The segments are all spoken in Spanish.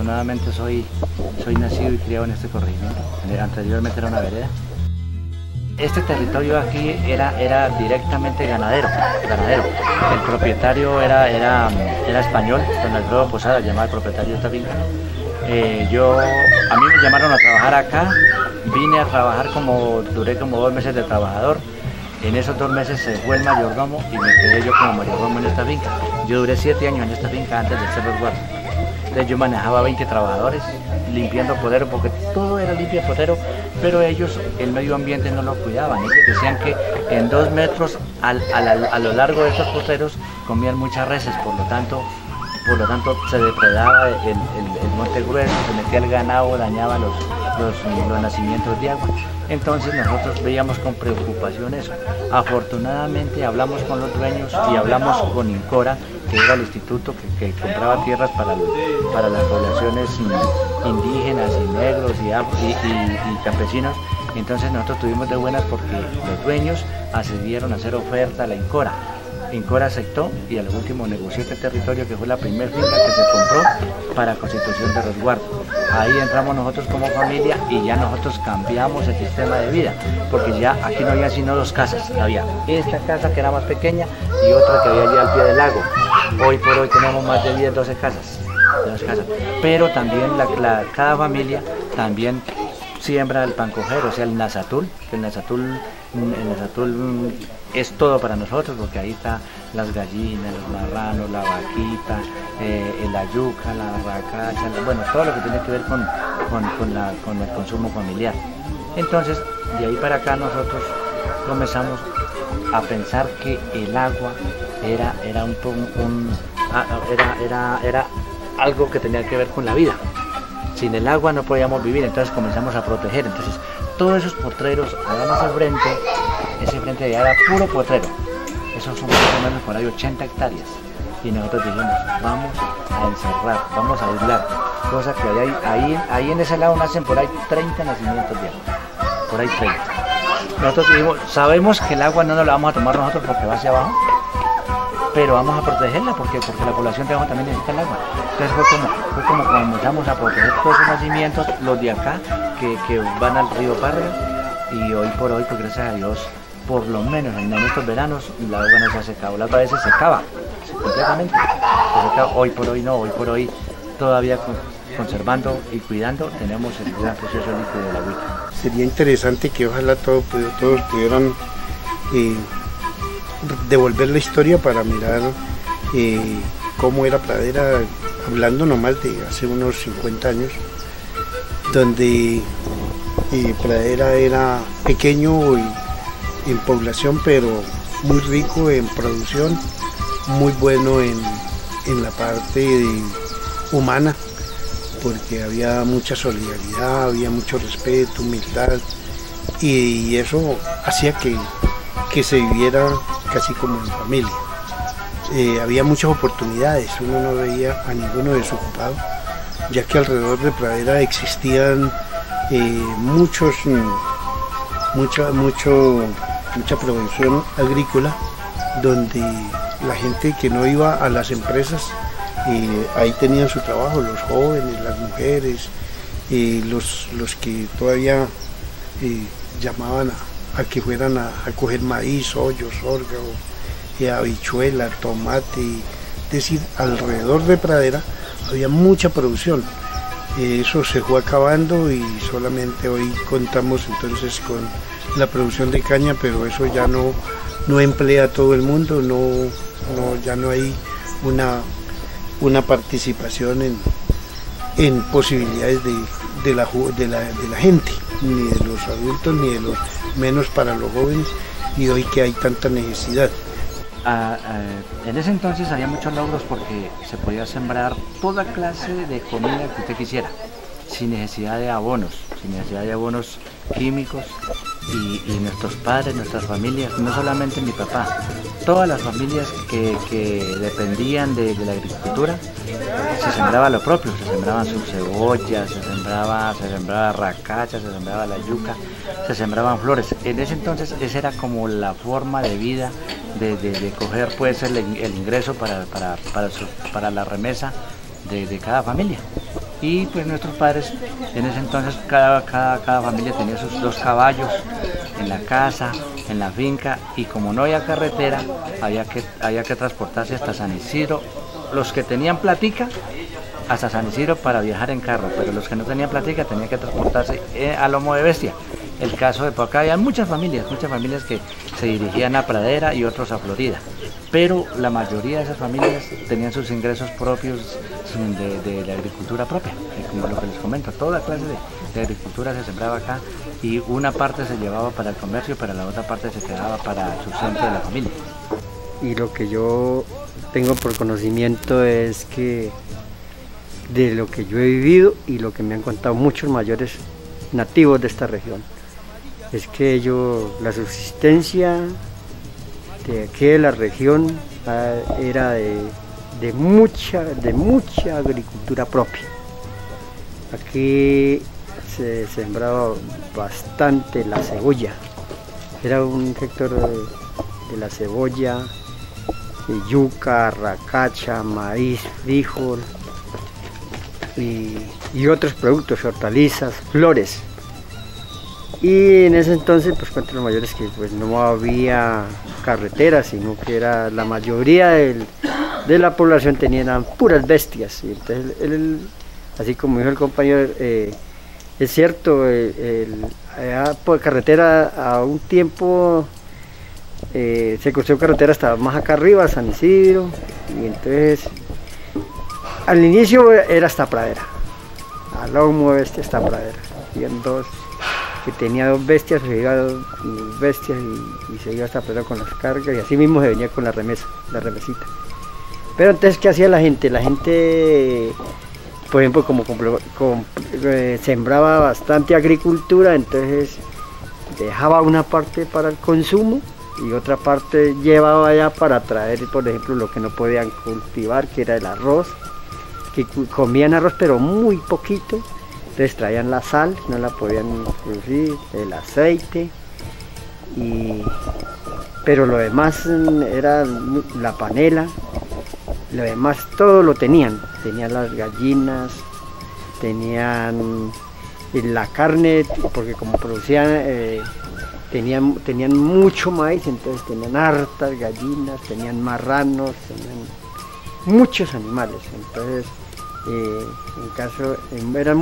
afortunadamente soy nacido y criado en este corregimiento. Anteriormente era una vereda. Este territorio aquí era directamente ganadero. El propietario era español, don Alfredo Posada, llamaba el propietario de esta finca. A mí me llamaron a trabajar acá, vine a trabajar duré como 2 meses de trabajador. En esos 2 meses se fue el mayordomo y me quedé yo como mayordomo en esta finca. Yo duré 7 años en esta finca antes de ser resguardo. Entonces yo manejaba 20 trabajadores limpiando potero, porque todo era limpio potero, pero ellos el medio ambiente no lo cuidaban. Ellos decían que en 2 metros a lo largo de estos poteros comían muchas reses, por lo tanto se depredaba el monte grueso, se metía el ganado, dañaba los nacimientos de agua. Entonces nosotros veíamos con preocupación eso. Afortunadamente hablamos con los dueños y hablamos con Incora, que era el instituto que compraba tierras para las poblaciones indígenas y negros y campesinos. Entonces nosotros tuvimos de buenas porque los dueños accedieron a hacer oferta a la Incora. Incora aceptó y al último negoció este territorio, que fue la primera finca que se compró para constitución de resguardo. Ahí entramos nosotros como familia y ya nosotros cambiamos el sistema de vida, porque ya aquí no había sino 2 casas. Había esta casa que era más pequeña y otra que había allá al pie del lago. Hoy por hoy tenemos más de 10, 12 casas. Pero también cada familia también siembra el pancojero, o sea el nazatul, que el nazatul es todo para nosotros, porque ahí están las gallinas, los marranos, la vaquita, la yuca, la racacha, bueno, todo lo que tiene que ver con el consumo familiar. Entonces, de ahí para acá nosotros comenzamos a pensar que el agua era algo que tenía que ver con la vida. Sin el agua no podíamos vivir, entonces comenzamos a proteger. Entonces, todos esos potreros, allá en ese frente de allá era puro potrero. Esos son más o menos por ahí 80 hectáreas. Y nosotros dijimos, vamos a encerrar, vamos a aislar. Cosa que ahí en ese lado nacen por ahí 30 nacimientos de agua. Por ahí 30. Nosotros dijimos, sabemos que el agua no nos la vamos a tomar nosotros porque va hacia abajo, pero vamos a protegerla porque la población de abajo también necesita el agua. Entonces fue como comenzamos a proteger todos esos nacimientos, los de acá que van al río Parra, y hoy por hoy, pues gracias a Dios, por lo menos en estos veranos la agua no se ha secado. Las veces se secaba completamente, hoy por hoy no, hoy por hoy todavía conservando y cuidando tenemos el gran proceso líquido de la agüita. Sería interesante que ojalá todos pudieran devolver la historia para mirar cómo era Pradera, hablando nomás de hace unos 50 años, donde Pradera era pequeño en población, pero muy rico en producción, muy bueno en la parte humana, porque había mucha solidaridad, había mucho respeto, humildad, y eso hacía que se viviera casi como en familia. Había muchas oportunidades, uno no veía a ninguno desocupado, ya que alrededor de Pradera existían mucha producción agrícola, donde la gente que no iba a las empresas, ahí tenían su trabajo, los jóvenes, las mujeres, los que todavía llamaban a que fueran a coger maíz, hoyo, sorgo, habichuela, tomate. Es decir, alrededor de Pradera había mucha producción. Eso se fue acabando y solamente hoy contamos entonces con la producción de caña, pero eso ya no emplea a todo el mundo, ya no hay una participación en posibilidades de la gente, ni de los adultos, ni de los menos para los jóvenes, y hoy que hay tanta necesidad. En ese entonces había muchos logros porque se podía sembrar toda clase de comida que usted quisiera, sin necesidad de abonos químicos, y nuestros padres, nuestras familias, no solamente mi papá, todas las familias que dependían de la agricultura, se sembraba lo propio, se sembraban sus cebollas, se sembraba racacha, se sembraba la yuca, se sembraban flores. En ese entonces esa era como la forma de vida de coger pues el ingreso para la remesa de cada familia. Y pues nuestros padres, en ese entonces cada familia tenía sus 2 caballos en la casa, en la finca, y como no había carretera, había que transportarse hasta San Isidro. Los que tenían platica, hasta San Isidro para viajar en carro, pero los que no tenían platica tenían que transportarse a lomo de bestia. El caso de por acá había muchas familias que se dirigían a Pradera y otros a Florida, pero la mayoría de esas familias tenían sus ingresos propios de la agricultura propia, como lo que les comento, toda clase de agricultura se sembraba acá, y una parte se llevaba para el comercio, pero la otra parte se quedaba para el sustento de la familia. Y lo que yo tengo por conocimiento es que de lo que yo he vivido y lo que me han contado muchos mayores nativos de esta región, es que la subsistencia de aquí de la región era de mucha agricultura propia. Aquí se sembraba bastante la cebolla, era un sector de la cebolla, yuca, racacha, maíz, frijol y otros productos, hortalizas, flores. Y en ese entonces, pues cuento los mayores que pues no había carreteras, sino que era la mayoría de la población tenían puras bestias. Y entonces así como dijo el compañero, es cierto, por carretera a un tiempo se construyó carretera hasta más acá arriba, San Isidro, y entonces al inicio era hasta Pradera, al lomo de bestia hasta Pradera. Habían que tenía 2 bestias, se iba 2 bestias y se iba hasta Pradera con las cargas, y así mismo se venía con la remesita. Pero entonces, ¿qué hacía la gente? La gente, por ejemplo, sembraba bastante agricultura, entonces dejaba una parte para el consumo y otra parte llevaba allá para traer, por ejemplo, lo que no podían cultivar, que era el arroz, que comían arroz pero muy poquito, entonces traían la sal, no la podían producir, el aceite, pero lo demás era la panela, lo demás todo lo tenían las gallinas, tenían la carne, porque como producían, tenían mucho maíz, entonces tenían hartas gallinas, tenían marranos, tenían muchos animales, entonces eran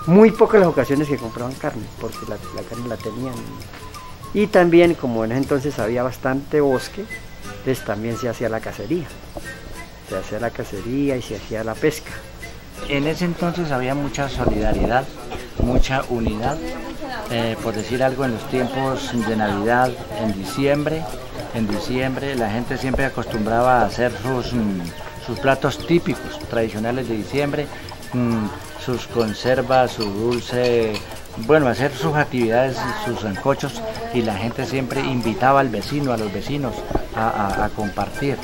muy pocas las ocasiones que compraban carne, porque la carne la tenían. Y también, como en ese entonces había bastante bosque, entonces también se hacía la cacería. Y se hacía la pesca. En ese entonces había mucha solidaridad, mucha unidad, por decir algo, en los tiempos de Navidad, en diciembre la gente siempre acostumbraba a hacer sus platos típicos, tradicionales de diciembre, sus conservas, su dulce, bueno, hacer sus actividades, sus sancochos, y la gente siempre invitaba a los vecinos a compartir.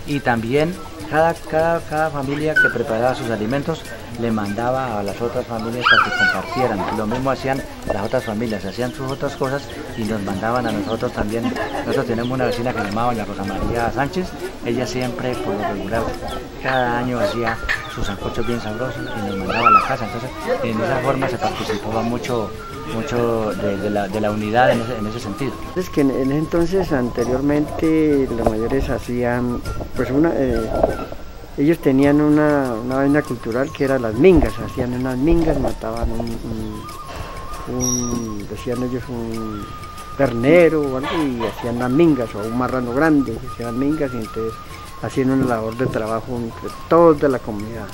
Y también cada familia que preparaba sus alimentos le mandaba a las otras familias para que compartieran. Lo mismo hacían las otras familias, hacían sus otras cosas y nos mandaban a nosotros también. Nosotros tenemos una vecina que se llamaba doña Rosa María Sánchez, ella siempre, por lo regular, cada año hacía sus sancochos bien sabrosos y nos mandaba a la casa. Entonces, en esa forma se participaba mucho de la unidad en ese sentido. Es que en ese entonces, anteriormente, los mayores hacían, pues ellos tenían una vaina cultural que era las mingas, hacían unas mingas, mataban decían ellos un ternero o algo y hacían las mingas, o un marrano grande, hacían mingas, y entonces hacían una labor de trabajo entre toda la comunidad.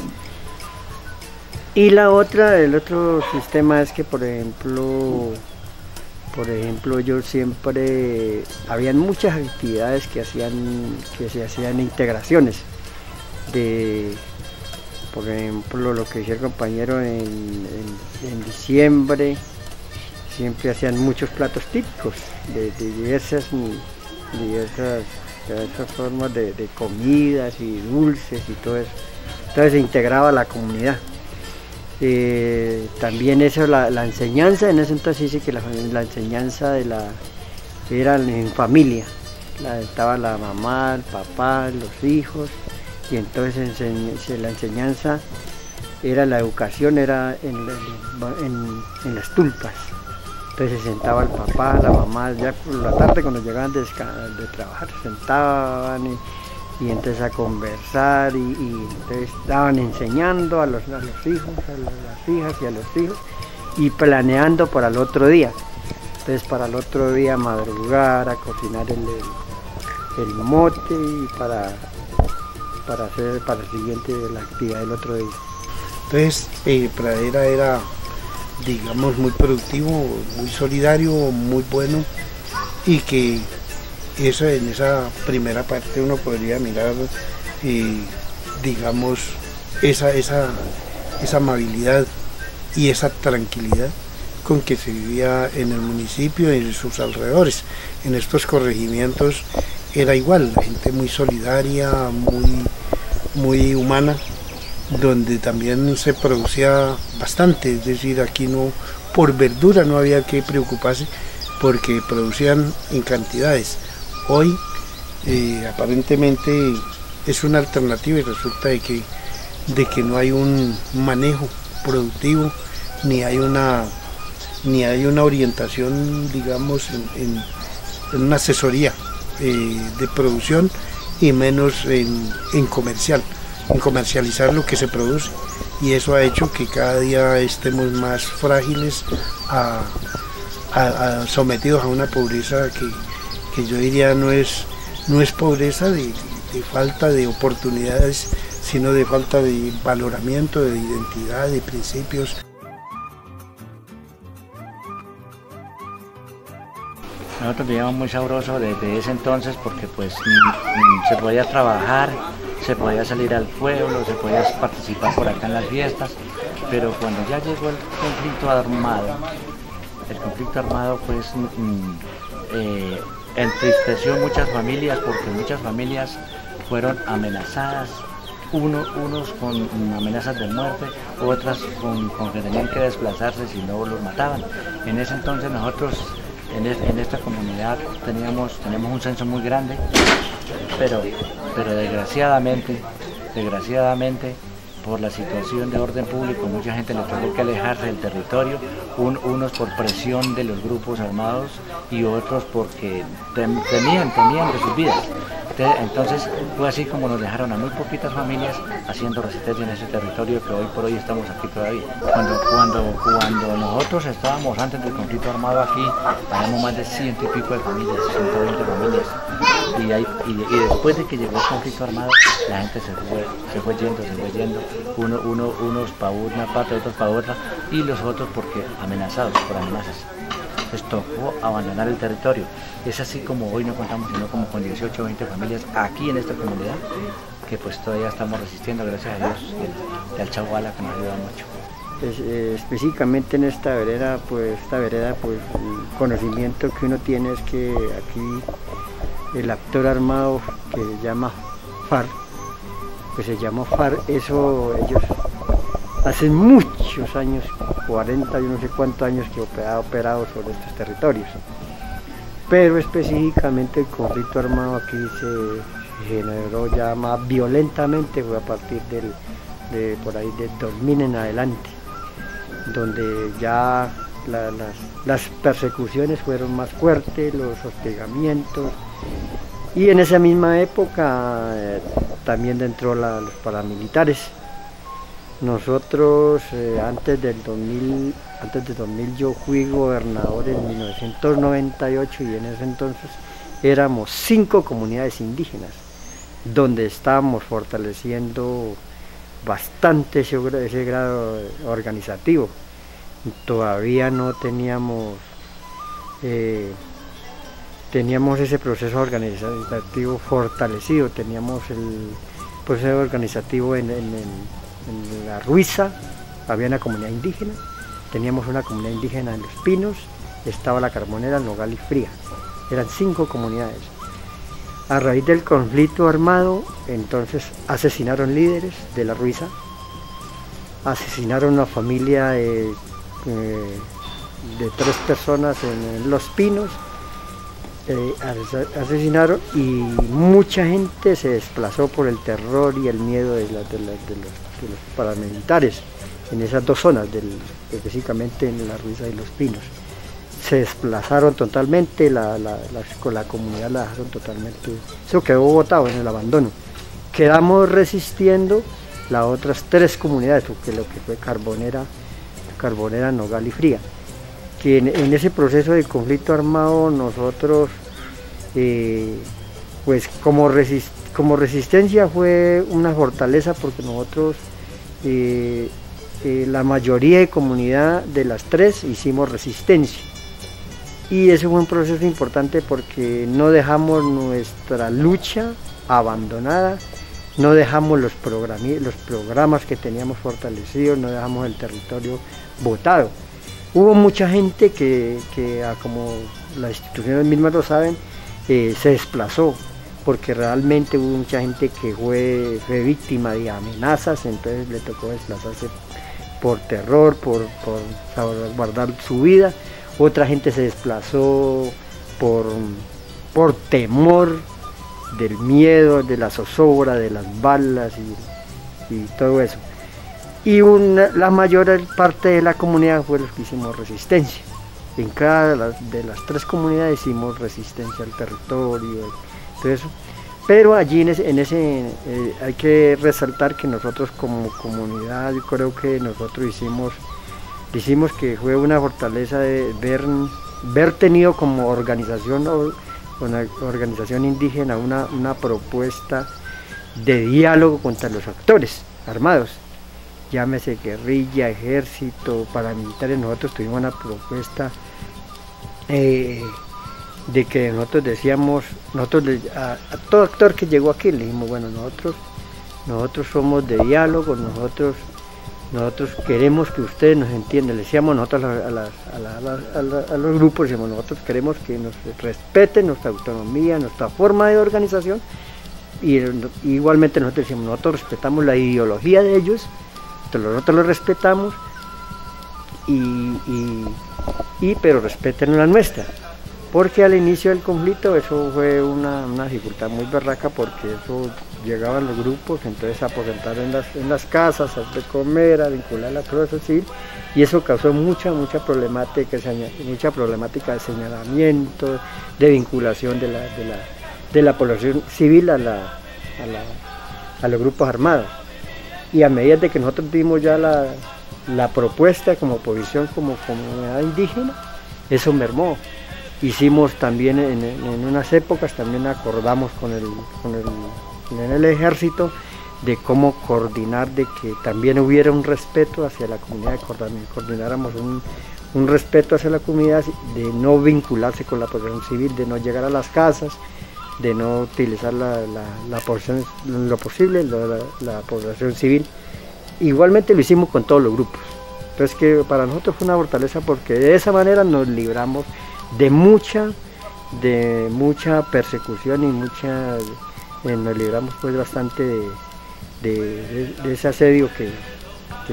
Y el otro sistema es que, por ejemplo, yo siempre, habían muchas actividades que se hacían integraciones, por ejemplo, lo que decía el compañero en diciembre, siempre hacían muchos platos típicos de diversas formas de comidas y dulces y todo eso. Entonces se integraba la comunidad. También eso, la enseñanza, en ese entonces dice que la enseñanza era en familia, estaba la mamá, el papá, los hijos, y entonces la enseñanza era, la educación era en las tulpas. Entonces se sentaba el papá, la mamá, ya por la tarde cuando llegaban de trabajar, se sentaban y entonces a conversar y entonces estaban enseñando a los hijos, a las hijas y a los hijos y planeando para el otro día. Entonces para el otro día madrugar, a cocinar el mote y para hacer para el siguiente la actividad del otro día. Entonces Pradera era, digamos, muy productivo, muy solidario, muy bueno, y que eso en esa primera parte uno podría mirar, digamos, esa amabilidad y esa tranquilidad con que se vivía en el municipio y en sus alrededores. En estos corregimientos era igual, la gente muy solidaria, muy humana, donde también se producía bastante, es decir, aquí no, por verdura no había que preocuparse porque producían en cantidades. Hoy aparentemente es una alternativa y resulta de que no hay un manejo productivo, ni hay una orientación, digamos, en una asesoría de producción, y menos en comercializar lo que se produce, y eso ha hecho que cada día estemos más frágiles, sometidos a una pobreza que yo diría no es pobreza de falta de oportunidades, sino de falta de valoramiento, de identidad, de principios. Nosotros vivíamos muy sabroso desde ese entonces porque pues se podía trabajar, se podía salir al pueblo, se podía participar por acá en las fiestas, pero cuando ya llegó el conflicto armado pues entristeció muchas familias, porque muchas familias fueron amenazadas, unos con amenazas de muerte, otras con que tenían que desplazarse si no los mataban. En ese entonces nosotros en esta comunidad teníamos un censo muy grande, pero desgraciadamente por la situación de orden público mucha gente le tuvo que alejarse del territorio, unos por presión de los grupos armados y otros porque temían de sus vidas. Entonces fue así como nos dejaron a muy poquitas familias haciendo resistencia en ese territorio que hoy por hoy estamos aquí todavía. Cuando nosotros estábamos antes del conflicto armado aquí, habíamos más de 100 y pico de familias, 120 familias. Y después de que llegó el conflicto armado, la gente se fue yendo, unos para una parte, otros para otra, y los otros porque amenazados, por amenazas. Les tocó abandonar el territorio. Es así como hoy no contamos sino como con 18 o 20 familias aquí en esta comunidad, que pues todavía estamos resistiendo, gracias a Dios, y al Chaguala, que nos ayuda mucho. Específicamente en esta vereda, pues el conocimiento que uno tiene es que aquí el actor armado que se llama FARC, pues se llamó FARC, eso ellos hace muchos años, 40 y no sé cuántos años que ha operado sobre estos territorios. Pero específicamente el conflicto armado aquí se generó ya más violentamente, fue a partir por ahí del 2000 en adelante, donde ya las persecuciones fueron más fuertes, los hostigamientos, y en esa misma época también entró los paramilitares. Nosotros antes del 2000 yo fui gobernador en 1998 y en ese entonces éramos 5 comunidades indígenas donde estábamos fortaleciendo bastante ese grado organizativo. Todavía no teníamos ese proceso organizativo fortalecido, teníamos el proceso organizativo en la Ruiza, había una comunidad indígena, teníamos una comunidad indígena en Los Pinos, estaba la Carbonera, Nogal y Fría, eran 5 comunidades. A raíz del conflicto armado, entonces asesinaron líderes de la Ruiza, asesinaron a una familia de 3 personas en Los Pinos, asesinaron, y mucha gente se desplazó por el terror y el miedo de los paramilitares en esas dos zonas, específicamente en La Ruiza y Los Pinos. Se desplazaron totalmente, la comunidad la dejaron totalmente, eso quedó botado en el abandono. Quedamos resistiendo las otras tres comunidades, porque lo que fue Carbonera, Nogal y Fría, que en ese proceso de conflicto armado nosotros, pues como resistencia fue una fortaleza, porque nosotros, la mayoría de comunidad de las tres hicimos resistencia. Y ese fue un proceso importante porque no dejamos nuestra lucha abandonada, no dejamos los programas que teníamos fortalecidos, no dejamos el territorio botado. Hubo mucha gente que como las instituciones mismas lo saben, se desplazó, porque realmente hubo mucha gente que fue víctima de amenazas, entonces le tocó desplazarse por terror, por salvaguardar su vida. Otra gente se desplazó por temor del miedo, de la zozobra, de las balas y todo eso. Y la mayor parte de la comunidad fue los que hicimos resistencia. En cada de las tres comunidades hicimos resistencia al territorio, todo eso. Pero allí hay que resaltar que nosotros como comunidad, yo creo que nosotros hicimos que fue una fortaleza de ver tenido como organización indígena una propuesta de diálogo contra los actores armados, llámese guerrilla, ejército, paramilitares. Nosotros tuvimos una propuesta de que nosotros decíamos, a todo actor que llegó aquí le dijimos, bueno, nosotros somos de diálogo, nosotros queremos que ustedes nos entiendan. Le decíamos nosotros a los grupos, decíamos, nosotros queremos que nos respeten nuestra autonomía, nuestra forma de organización, y igualmente nosotros decíamos, nosotros respetamos la ideología de ellos, nosotros lo respetamos, pero respeten la nuestra. Porque al inicio del conflicto eso fue una dificultad muy berraca, porque eso llegaban los grupos, entonces a aposentar en las casas, a comer, a vincular la Cruz Civil, y eso causó mucha problemática de señalamiento, de vinculación de la población civil a los grupos armados. Y a medida de que nosotros dimos ya la propuesta como oposición, como comunidad indígena, eso mermó. Hicimos también en unas épocas, también acordamos con el ejército de cómo coordinar, de que también hubiera un respeto hacia la comunidad, coordináramos un respeto hacia la comunidad, de no vincularse con la población civil, de no llegar a las casas, de no utilizar la población civil. Igualmente lo hicimos con todos los grupos. Entonces, que para nosotros fue una fortaleza, porque de esa manera nos libramos de mucha persecución y nos libramos pues bastante de ese asedio que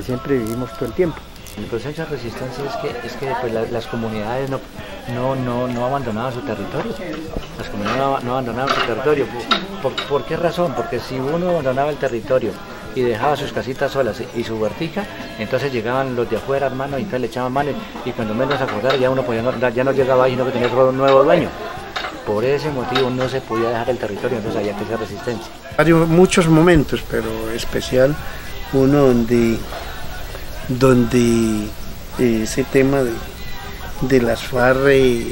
siempre vivimos todo el tiempo. El proceso de resistencia es que pues, las comunidades no abandonaban su territorio. Las comunidades no abandonaban su territorio. ¿Por qué razón? Porque si uno abandonaba el territorio y dejaba sus casitas solas y su vertica, entonces llegaban los de afuera, hermano, y entonces le echaban mano, y cuando menos acordara ya uno ya no llegaba ahí, sino que tenía otro nuevo dueño. Por ese motivo no se podía dejar el territorio, entonces había que hacer resistencia. Hay muchos momentos, pero especial uno donde ese tema de las FARC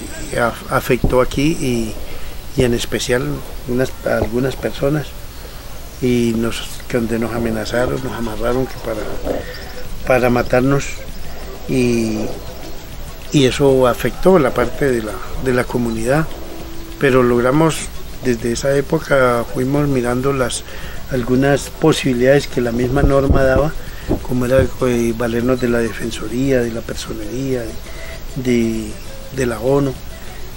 afectó aquí y en especial a algunas personas, y donde nos amenazaron, nos amarraron que para matarnos, y eso afectó la parte de la comunidad, pero logramos, desde esa época fuimos mirando algunas posibilidades que la misma norma daba, como era valernos de la Defensoría, de la Personería, de la ONU,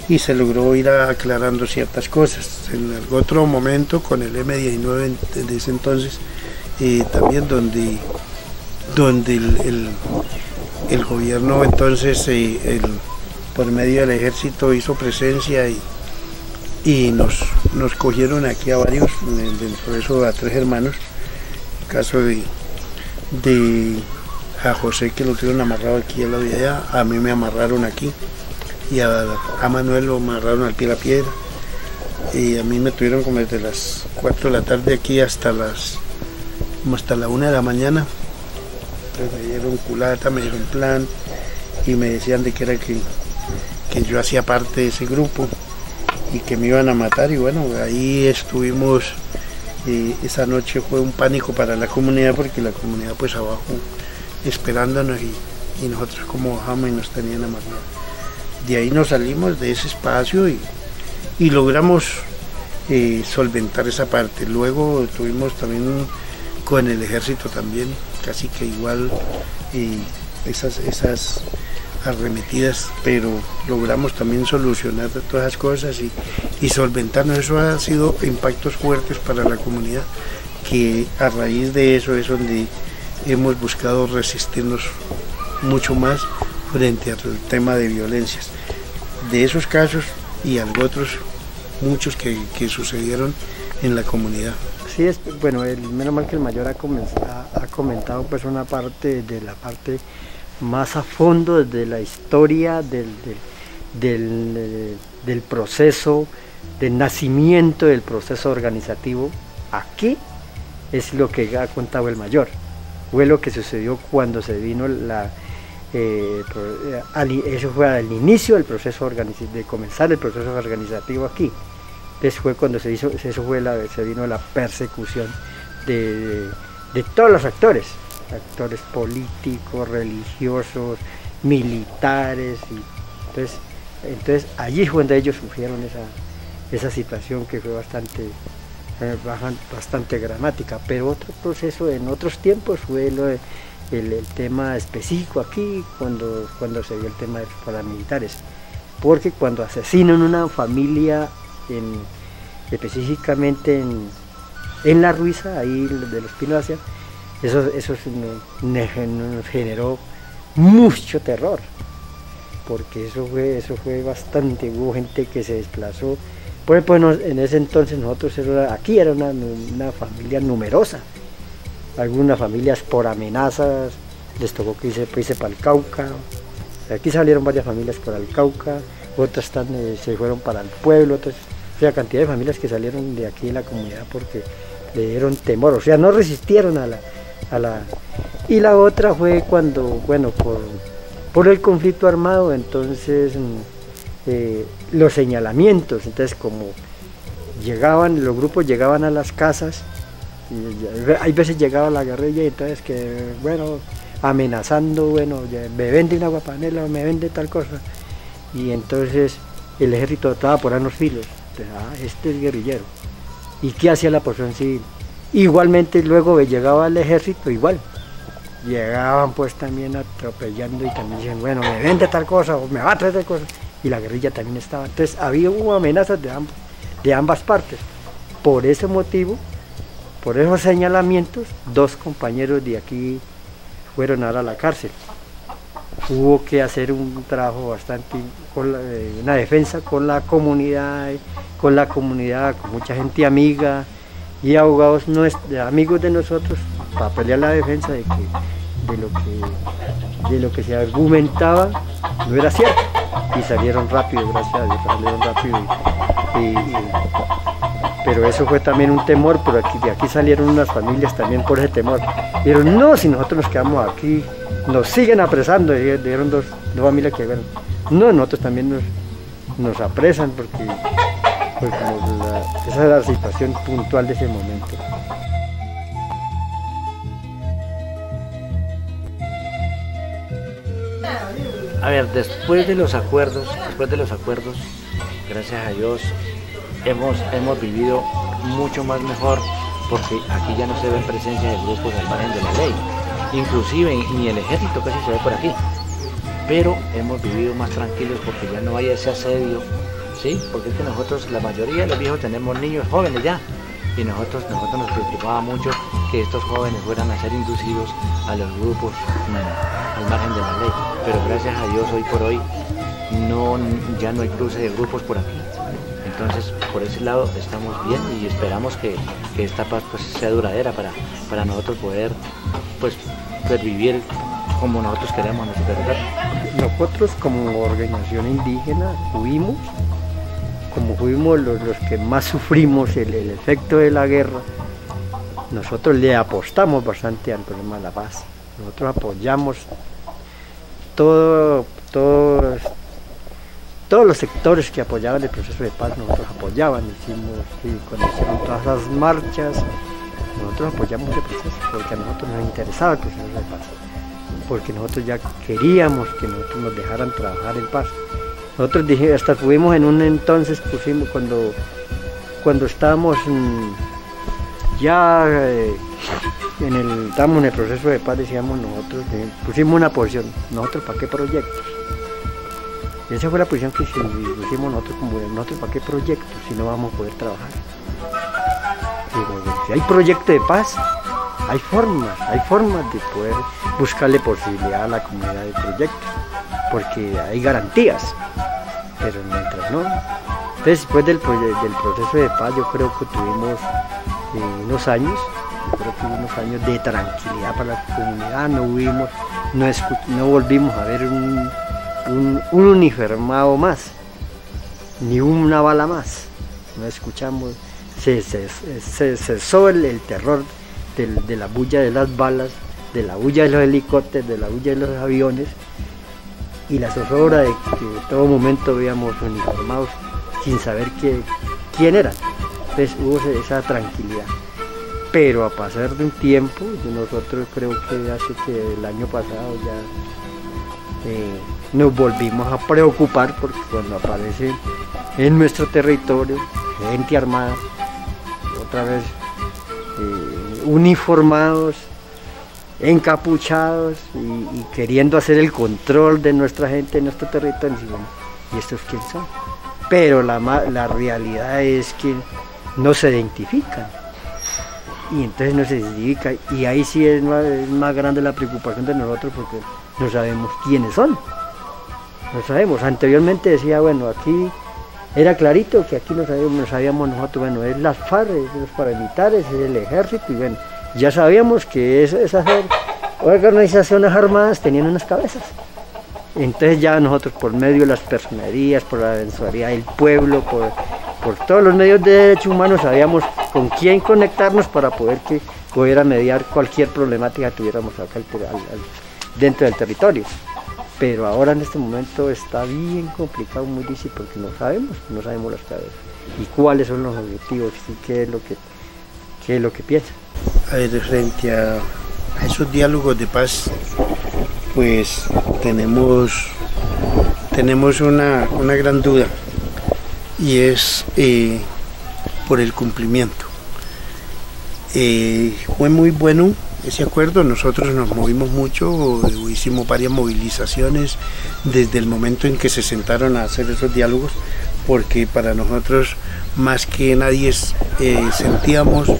y se logró ir aclarando ciertas cosas. En algún otro momento con el M19 de ese entonces, también donde el gobierno entonces por medio del ejército hizo presencia y nos cogieron aquí a varios, dentro de eso a 3 hermanos. El caso de a José, que lo tuvieron amarrado aquí en la vida, a mí me amarraron aquí, y a Manuel lo amarraron al pie de la piedra, y a mí me tuvieron como desde las 4 de la tarde aquí hasta la 1 de la mañana. Entonces me dieron culata, me dieron plan, y me decían de que era que yo hacía parte de ese grupo y que me iban a matar. Y bueno, ahí estuvimos. Esa noche fue un pánico para la comunidad, porque la comunidad pues abajo esperándonos, y nosotros como bajamos y nos tenían amarrados. De ahí nos salimos de ese espacio y logramos solventar esa parte. Luego tuvimos también con el ejército también, casi que igual, esas arremetidas, pero logramos también solucionar todas esas cosas y solventarnos. Eso ha sido impactos fuertes para la comunidad, que a raíz de eso es donde hemos buscado resistirnos mucho más frente al tema de violencias. De esos casos y algo otros, muchos que sucedieron en la comunidad. Sí, bueno, menos mal que el mayor ha comentado pues una parte de la parte más a fondo de la historia del proceso, del nacimiento del proceso organizativo. Aquí es lo que ha contado el mayor. Fue lo que sucedió cuando se vino eso fue al inicio del proceso de comenzar el proceso organizativo aquí. Entonces fue cuando se vino la persecución de todos los actores políticos, religiosos, militares, y entonces allí fue donde ellos sufrieron esa situación que fue bastante dramática. Pero otro proceso en otros tiempos fue el tema específico aquí, cuando se dio el tema de los paramilitares, porque cuando asesinan una familia específicamente en La Ruiza, ahí de los Pinos Asia, eso nos generó mucho terror, porque eso fue bastante. Hubo gente que se desplazó. Por ejemplo, en ese entonces nosotros aquí era una familia numerosa. Algunas familias por amenazas les tocó que irse para el Cauca. Aquí salieron varias familias para el Cauca, otras se fueron para el pueblo, o sea, cantidad de familias que salieron de aquí en la comunidad porque le dieron temor, o sea, no resistieron a la. Y la otra fue cuando, bueno, por el conflicto armado, entonces los señalamientos, entonces como los grupos llegaban a las casas, hay veces llegaba la guerrilla y entonces que, bueno, amenazando, bueno, me vende una guapanela o me vende tal cosa, y entonces el ejército estaba por los filos, entonces, este es guerrillero. ¿Y qué hacía la población civil? Igualmente luego llegaba el ejército, igual, llegaban pues también atropellando y también decían, bueno, me vende tal cosa o me va a traer tal cosa, y la guerrilla también estaba. Entonces hubo amenazas de ambas partes. Por ese motivo, por esos señalamientos, 2 compañeros de aquí fueron ahora a la cárcel. Hubo que hacer un trabajo bastante, una defensa con la comunidad, con mucha gente amiga y abogados amigos de nosotros, para pelear la defensa de lo que se argumentaba no era cierto, y salieron rápido, gracias a Dios, salieron rápido, pero eso fue también un temor, pero de aquí salieron unas familias también por ese temor. Dijeron, no, si nosotros nos quedamos aquí, nos siguen apresando, y dieron dos familias que bueno, no, nosotros también nos apresan, porque pues, esa era la situación puntual de ese momento. A ver, después de los acuerdos, gracias a Dios, hemos vivido mucho más mejor, porque aquí ya no se ven presencia de grupos al margen de la ley, inclusive ni el ejército casi se ve por aquí, pero hemos vivido más tranquilos porque ya no hay ese asedio, ¿sí? Porque es que nosotros, la mayoría de los viejos tenemos niños jóvenes ya, y nosotros nos preocupaba mucho que estos jóvenes fueran a ser inducidos a los grupos al margen de la ley, pero gracias a Dios hoy por hoy ya no hay cruce de grupos por aquí. Entonces, por ese lado estamos bien y esperamos que esta paz pues sea duradera para nosotros poder pues vivir como nosotros queremos nuestro territorio. Nosotros como organización indígena fuimos los que más sufrimos el efecto de la guerra. Nosotros le apostamos bastante al problema de la paz. Nosotros apoyamos todos los sectores que apoyaban el proceso de paz, nosotros apoyaban, cuando hicieron todas las marchas, nosotros apoyamos el proceso, porque a nosotros nos interesaba el proceso de paz, porque nosotros ya queríamos que nosotros nos dejaran trabajar en paz. Nosotros hasta tuvimos en un entonces, cuando estábamos ya estábamos en el proceso de paz, decíamos nosotros, pusimos una posición, nosotros para qué proyectos. Y esa fue la posición que pusimos nosotros, como nosotros para qué proyectos si no vamos a poder trabajar. Digo, si hay proyecto de paz, hay formas de poder buscarle posibilidad a la comunidad de proyectos, porque hay garantías, pero mientras no. Entonces, después del proceso de paz, yo creo que tuvimos unos años de tranquilidad para la comunidad, no volvimos a ver un uniformado más, ni una bala más, no escuchamos, se cesó el terror de la bulla de las balas, de la bulla de los helicópteros, de la bulla de los aviones, y la zozobra de que en todo momento veíamos uniformados sin saber quién eran. Entonces hubo esa tranquilidad. Pero a pasar de un tiempo, nosotros creo que hace que el año pasado ya nos volvimos a preocupar, porque cuando aparece en nuestro territorio gente armada, otra vez uniformados, encapuchados y queriendo hacer el control de nuestra gente en nuestro territorio, ¿y estos quién son? Pero la realidad es que no se identifican. Y entonces no se identifica, y ahí sí es más grande la preocupación de nosotros, porque no sabemos quiénes son. No sabemos. Anteriormente decía, bueno, aquí era clarito que aquí no sabíamos nosotros, bueno, es las FARC, es los paramilitares, es el ejército, y bueno, ya sabíamos que esas organizaciones armadas tenían unas cabezas. Entonces ya nosotros, por medio de las personerías, por la defensoría del pueblo, por todos los medios de derechos humanos, sabíamos con quién conectarnos para poder mediar cualquier problemática que tuviéramos acá dentro del territorio. Pero ahora en este momento está bien complicado, muy difícil, porque no sabemos las cabezas y cuáles son los objetivos y qué es lo que piensan. A ver, frente a esos diálogos de paz, pues tenemos una gran duda, y es por el cumplimiento. Fue muy bueno ese acuerdo, nosotros nos movimos mucho, hicimos varias movilizaciones desde el momento en que se sentaron a hacer esos diálogos, porque para nosotros más que nadie sentíamos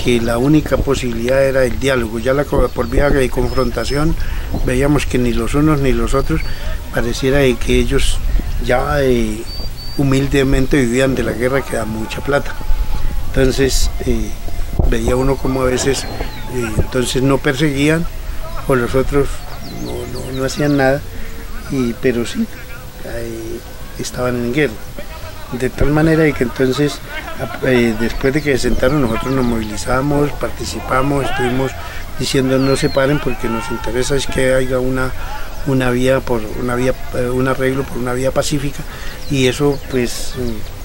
que la única posibilidad era el diálogo. Ya por vía de confrontación veíamos que ni los unos ni los otros pareciera que ellos ya humildemente vivían de la guerra, que da mucha plata. Entonces veía uno como a veces entonces no perseguían, o los otros no hacían nada, pero sí estaban en guerra. De tal manera que entonces después de que se sentaron, nosotros nos movilizamos, participamos, estuvimos diciendo no se paren, porque nos interesa es que haya un arreglo por una vía pacífica, y eso pues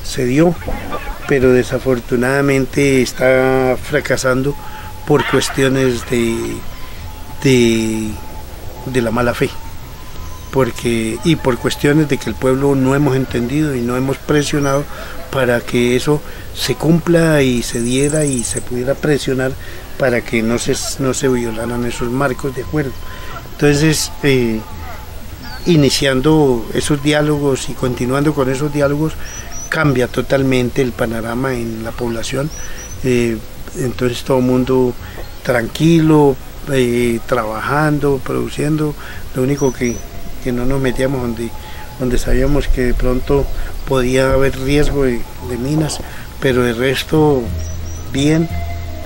se dio, pero desafortunadamente está fracasando por cuestiones de la mala fe, y por cuestiones de que el pueblo no hemos entendido y no hemos presionado para que eso se cumpla y se diera y se pudiera presionar para que no se violaran esos marcos de acuerdo. Entonces, iniciando esos diálogos y continuando con esos diálogos, cambia totalmente el panorama en la población. Entonces todo el mundo tranquilo, trabajando, produciendo. Lo único que no nos metíamos donde sabíamos que de pronto podía haber riesgo de minas, pero el resto bien.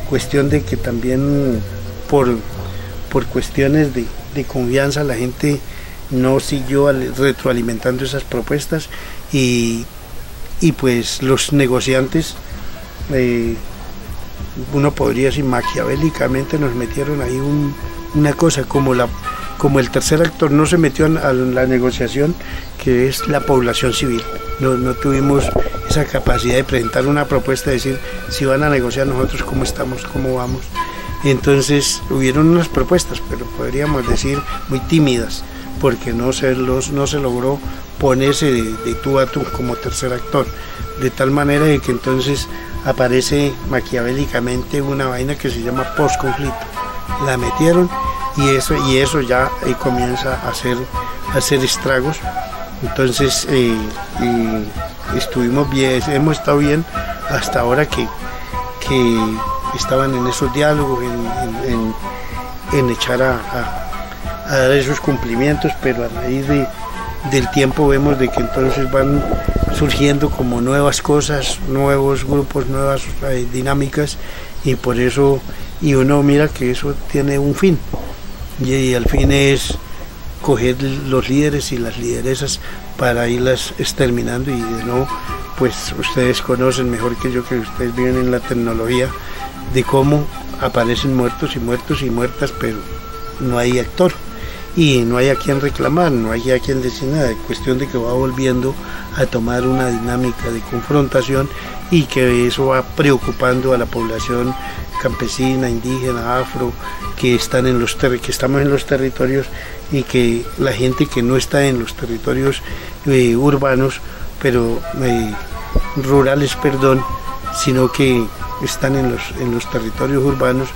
Cuestión de que también por cuestiones de confianza la gente no siguió retroalimentando esas propuestas y pues los negociantes, uno podría decir maquiavélicamente, nos metieron ahí una cosa como el tercer actor no se metió a la negociación, que es la población civil. No tuvimos esa capacidad de presentar una propuesta, de decir si van a negociar nosotros cómo estamos, cómo vamos. Entonces hubieron unas propuestas, pero podríamos decir muy tímidas, porque no se logró ponerse de tú a tú como tercer actor, de tal manera de que entonces aparece maquiavélicamente una vaina que se llama postconflicto. La metieron y eso ya comienza a hacer estragos. Entonces estuvimos bien, hemos estado bien hasta ahora que estaban en esos diálogos, en echar a dar esos cumplimientos, pero a raíz del tiempo vemos de que entonces van surgiendo como nuevas cosas, nuevos grupos, nuevas dinámicas, y por eso uno mira que eso tiene un fin, y el fin es coger los líderes y las lideresas para irlas exterminando. Y de nuevo, pues ustedes conocen mejor que yo, que ustedes viven en la tecnología, de cómo aparecen muertos y muertas, pero no hay actor y no hay a quien reclamar, no hay a quien decir nada. Es cuestión de que va volviendo a tomar una dinámica de confrontación y que eso va preocupando a la población campesina, indígena, afro, que estamos en los territorios, y que la gente que no está en los territorios urbanos, pero rurales, sino que están en los territorios urbanos,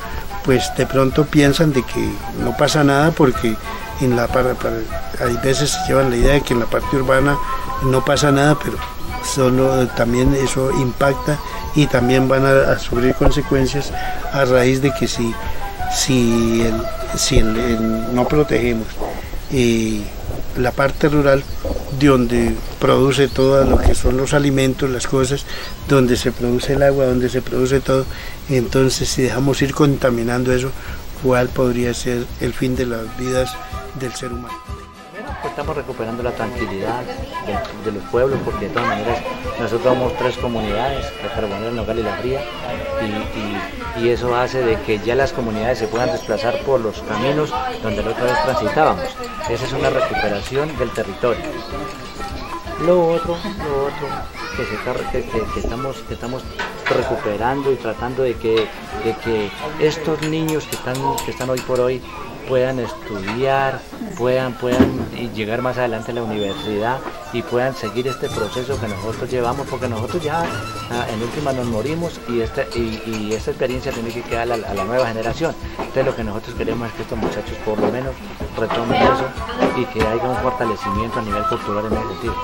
pues de pronto piensan de que no pasa nada, porque hay veces se llevan la idea de que en la parte urbana no pasa nada, pero también eso impacta, y también van a sufrir consecuencias a raíz de que si no protegemos la parte rural, donde produce todo lo que son los alimentos, las cosas, donde se produce el agua, donde se produce todo, entonces si dejamos ir contaminando eso, ¿cuál podría ser el fin de las vidas del ser humano? Estamos recuperando la tranquilidad de los pueblos, porque de todas maneras nosotros somos 3 comunidades, la Carbonera, el Nogal y la Fría, y eso hace de que ya las comunidades se puedan desplazar por los caminos donde la otra vez transitábamos. Esa es una recuperación del territorio. Lo otro que estamos recuperando y tratando de que estos niños que están hoy por hoy puedan estudiar, puedan llegar más adelante a la universidad y puedan seguir este proceso que nosotros llevamos, porque nosotros ya en última nos morimos, y esta experiencia tiene que quedar a la nueva generación. Entonces lo que nosotros queremos es que estos muchachos por lo menos retomen eso y que haya un fortalecimiento a nivel cultural en ese sentido.